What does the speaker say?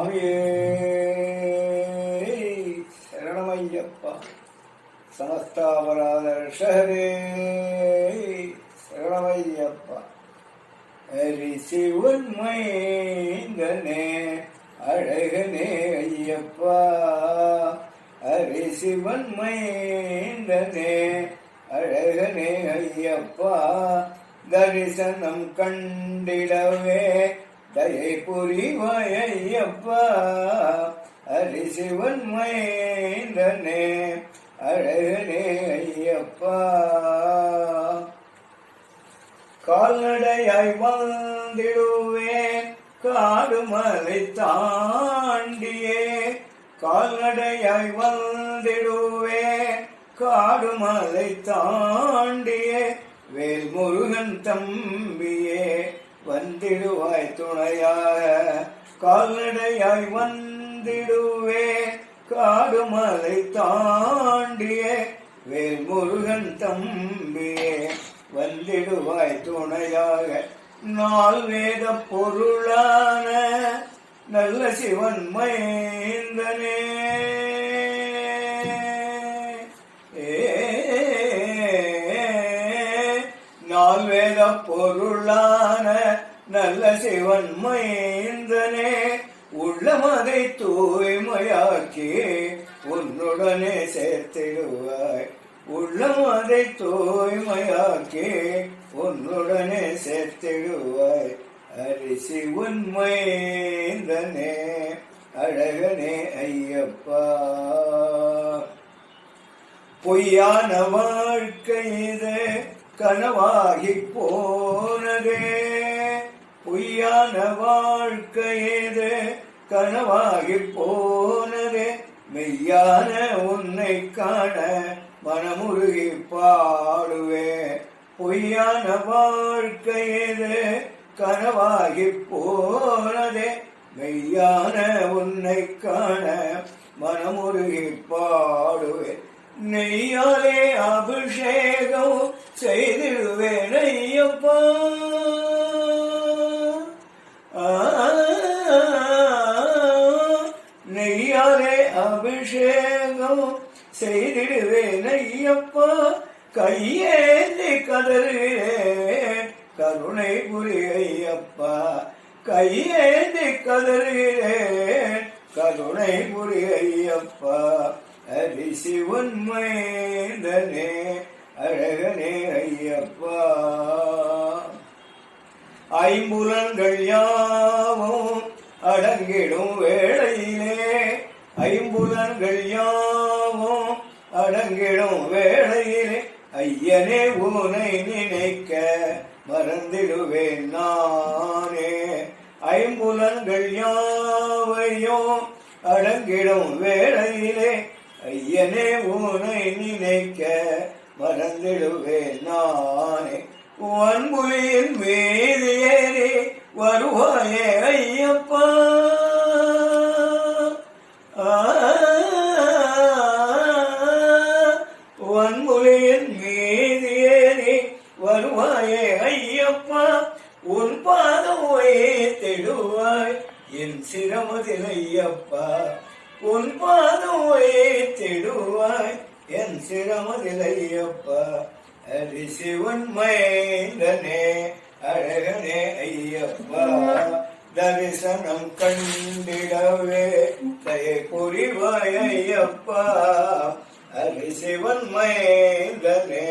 சுவாமியே சரணமையப்பா. சமஸ்தாபராத ரஷரே சரணமையப்பா. அரிசிவன் மைந்தனே அழகனே ஐயப்பா. அரிசிவன் மைந்தனே அழகனே ஐயப்பா. தரிசனம் கண்டிடவே தயை புரிவாய் ஐயப்பா. அரிசிவன் மைந்தனே அழகனே ஐயப்பா. கால்நடையாய் வந்திடுவேன் காடுமலை தாண்டியே. கால்நடையாய் வந்திடுவேன் காடுமலை தாண்டியே. வேல்முருகன் தம்பியே வந்திடுவாய் துணையாக. கால்நடையாய் வந்திடுவேன் காடுமலை தாண்டியே. வேல்முருகன் தம்பியே வந்திடுவாய் துணையாக. நாள் வேத பொருளான நல்ல சிவன் மைந்தனே. நாள் வேத பொருளான நல்ல சிவன் மைந்தனே. உள்ளமதை தூய்மையாக்கி உன்னுடனே சேர்த்திடுவாய். உள்ளமதை தூய்மையாக்கி உன்னுடனே சேர்த்திடுவாய். அரிசிவன் மைந்தனே அழகனே ஐயப்பா. பொய்யான வாழ்க்கை இது கனவாகி போனதே. பொய்யான வாழ்க்கை இது கனவாகி போனதே. மெய்யான உன்னை காண மனமுருகி பாடுவே. பொய்யான வாழ்க்கை இது கனவாகி போனதே. மெய்யான உன்னை காண மனமுருகி பாடுவே. நெய்யாலே அபிஷேகம் செய்திடுவேன் ஐயப்பா. நெய்யாலே அபிஷேகம் செய்திடுவேன் ஐயப்பா. கையேந்தி கதறுகிறேன் கருணை புரி ஐயப்பா. கையேந்தி கதறுகிறேன் கருணை புரி ஐயப்பா. அரிசிவன் மைந்தனே அழகனே ஐயப்பா. ஐம்புலன்கள் யாவும் அடங்கிடும் வேளையிலே. ஐம்புலன்கள் யாவும் அடங்கிடும் வேளையிலே. ஐயனே உனை நினைக்க மறந்திடுவேன் நானே. ஐம்புலன்கள் யாவையும் அடங்கிடும் வேளையிலே. ஐயனே உனை நினைக்க மறந்திடுவேன் நானே. வன்புலியின் மீது ஏறி வருவாயே ஐயப்பா. வன்புலியின் மீது ஏறி வருவாயே ஐயப்பா. உன் பாதம் வைத்திடுவாய் என் சிரமதில் ஐயப்பா. உன் பாதம் வைத்திடுவாய் என் சிரமதில் ஐயப்பா. அரிசிவன் மைந்தனே அழகனே ஐயப்பா. தரிசனம் கண்டிடவே தயை புரிவாய் ஐயப்பா. அரிசிவன் மைந்தனே